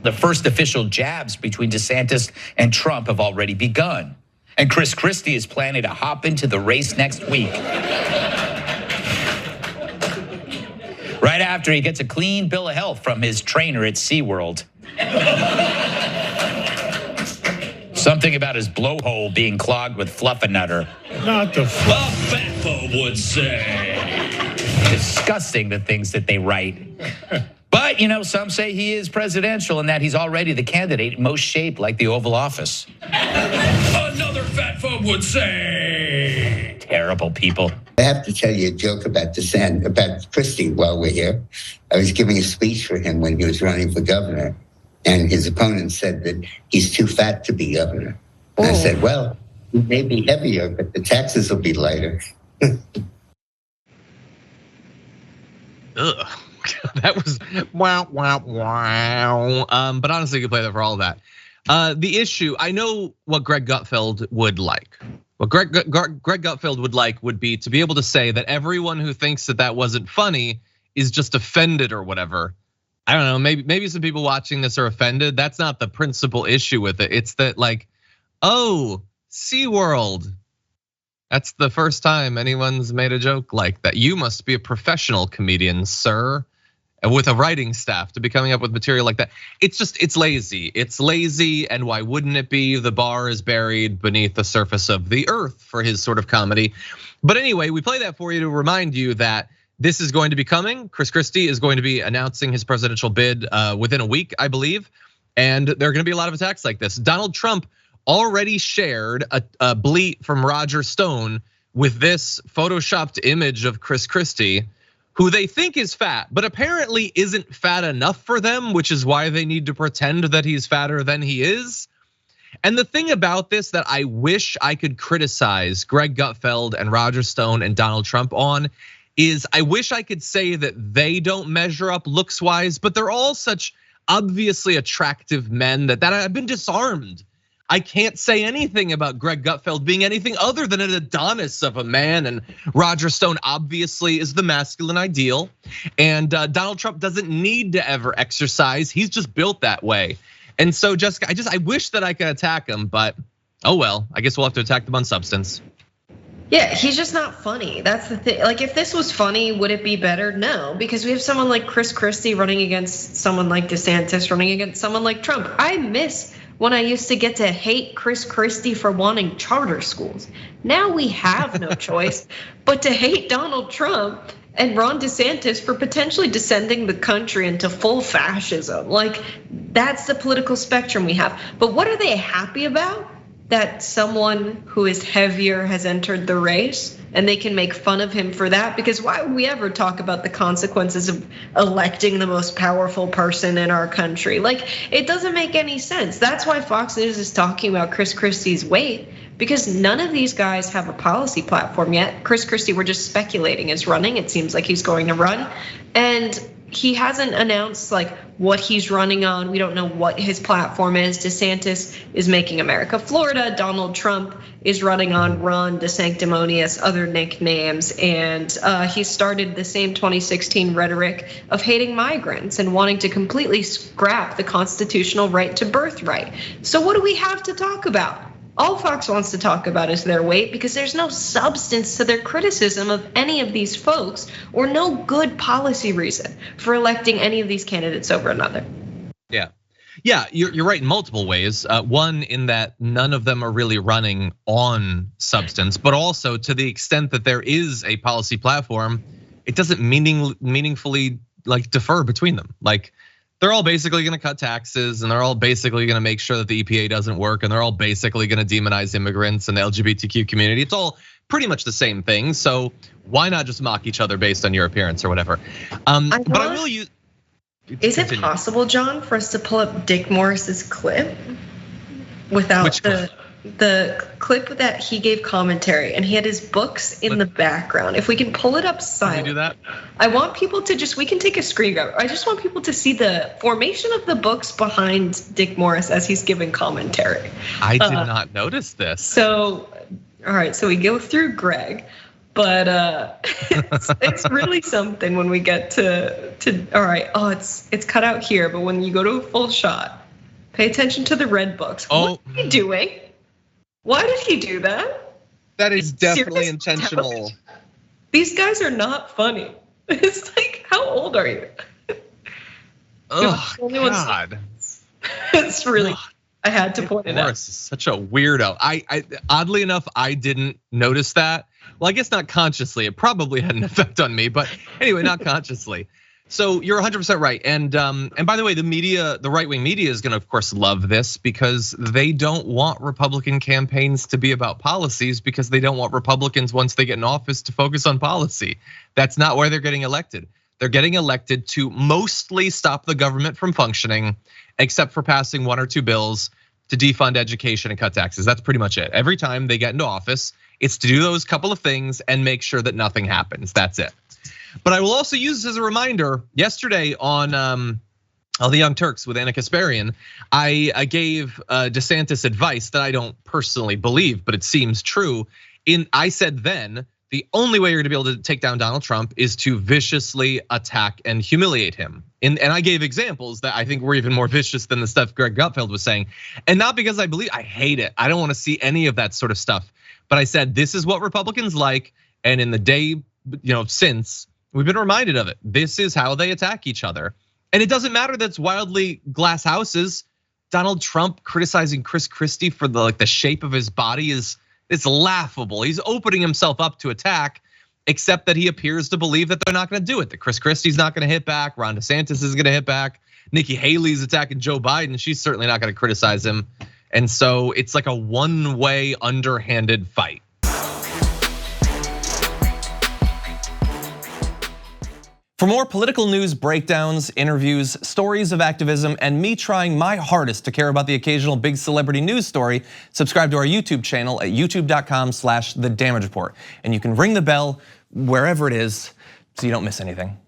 The first official jabs between DeSantis and Trump have already begun. And Chris Christie is planning to hop into the race next week. Right after he gets a clean bill of health from his trainer at SeaWorld. Something about his blowhole being clogged with fluffernutter. Not the fatpo would say. Disgusting, the things that they write. But, some say he is presidential and that he's already the candidate in most shape like the Oval Office. Another fatpo would say. Terrible people. I have to tell you a joke about Christie while we're here. I was giving a speech for him when he was running for governor, and his opponent said that he's too fat to be governor. And I said, well, he may be heavier, but the taxes will be lighter. Ugh. That was wow. But honestly, you can play that for all of that. The issue, I know what Greg Gutfeld would like. What Greg Gutfeld would like would be to be able to say that everyone who thinks that wasn't funny is just offended or whatever. I don't know, maybe some people watching this are offended. That's not the principal issue with it. It's that oh, SeaWorld. That's the first time anyone's made a joke like that. You must be a professional comedian, sir, with a writing staff to be coming up with material like that. It's lazy. It's lazy, and why wouldn't it be? The bar is buried beneath the surface of the earth for his sort of comedy. But anyway, we play that for you to remind you that this is going to be coming. Chris Christie is going to be announcing his presidential bid within a week, I believe. And there are going to be a lot of attacks like this. Donald Trump already shared a bleat from Roger Stone with this photoshopped image of Chris Christie, who they think is fat, but apparently isn't fat enough for them, which is why they need to pretend that he's fatter than he is. And the thing about this that I wish I could criticize Greg Gutfeld and Roger Stone and Donald Trump on is I wish I could say that they don't measure up looks wise, but they're all such obviously attractive men that I've been disarmed. I can't say anything about Greg Gutfeld being anything other than an Adonis of a man, and Roger Stone obviously is the masculine ideal. And Donald Trump doesn't need to ever exercise, he's just built that way. And so Jessica, I wish that I could attack him, but oh well, I guess we'll have to attack them on substance. Yeah, he's just not funny. That's the thing. If this was funny, would it be better? No, because we have someone like Chris Christie running against someone like DeSantis, running against someone like Trump. I miss when I used to get to hate Chris Christie for wanting charter schools. Now we have no choice but to hate Donald Trump and Ron DeSantis for potentially descending the country into full fascism. That's the political spectrum we have. But what are they happy about? That someone who is heavier has entered the race and they can make fun of him for that, because why would we ever talk about the consequences of electing the most powerful person in our country? It doesn't make any sense. That's why Fox News is talking about Chris Christie's weight, because none of these guys have a policy platform yet. Chris Christie, we're just speculating, is running. It seems like he's going to run. And he hasn't announced what he's running on. We don't know what his platform is. DeSantis is making America Florida. Donald Trump is running on Run, DeSanctimonious, other nicknames. And he started the same 2016 rhetoric of hating migrants and wanting to completely scrap the constitutional right to birthright. So what do we have to talk about? All Fox wants to talk about is their weight, because there's no substance to their criticism of any of these folks, or no good policy reason for electing any of these candidates over another. Yeah, you're right in multiple ways. One, in that none of them are really running on substance, but also to the extent that there is a policy platform, it doesn't meaningfully defer between them. They're all basically gonna cut taxes, and they're all basically gonna make sure that the EPA doesn't work, and they're all basically gonna demonize immigrants and the LGBTQ community. It's all pretty much the same thing. So why not just mock each other based on your appearance or whatever? But I will use. Is it possible, John, for us to pull up Dick Morris's clip without the clip that he gave commentary, and he had his books in the background? If we can pull it up silent. Can you do that? I want people to we can take a screen grab. I just want people to see the formation of the books behind Dick Morris as he's giving commentary. I did not notice this. So, all right, so we go through Greg, But it's really something when we get to all right. Oh, it's cut out here, but when you go to a full shot, pay attention to the red books. Oh. What are you doing? Why did he do that? That is definitely Serious intentional. television. These guys are not funny. It's like, how old are you? Oh God. It's really. I had to point it out. Morris is such a weirdo. I oddly enough, I didn't notice that. Well, I guess not consciously. It probably had an effect on me, but anyway, not consciously. So you're 100% right. And by the way, the media, the right-wing media is going to, of course, love this because they don't want Republican campaigns to be about policies because they don't want Republicans, once they get in office, to focus on policy. That's not where they're getting elected. They're getting elected to mostly stop the government from functioning, except for passing 1 or 2 bills to defund education and cut taxes. That's pretty much it. Every time they get into office, it's to do those couple of things and make sure that nothing happens. That's it. But I will also use this as a reminder. Yesterday on the Young Turks with Anna Kasparian, I gave DeSantis advice that I don't personally believe, but it seems true. I said then, the only way you're gonna be able to take down Donald Trump is to viciously attack and humiliate him. And I gave examples that I think were even more vicious than the stuff Greg Gutfeld was saying. And not because I hate it. I don't wanna see any of that sort of stuff. But I said, this is what Republicans like. And in the day, since, we've been reminded of it. This is how they attack each other. And it doesn't matter that it's wildly glass houses. Donald Trump criticizing Chris Christie for the shape of his body it's laughable. He's opening himself up to attack, except that he appears to believe that they're not gonna do it. That Chris Christie's not gonna hit back, Ron DeSantis is gonna hit back, Nikki Haley's attacking Joe Biden, she's certainly not gonna criticize him. And so it's like a one-way underhanded fight. For more political news breakdowns, interviews, stories of activism, and me trying my hardest to care about the occasional big celebrity news story, subscribe to our YouTube channel at youtube.com/thedamagereport. And you can ring the bell wherever it is so you don't miss anything.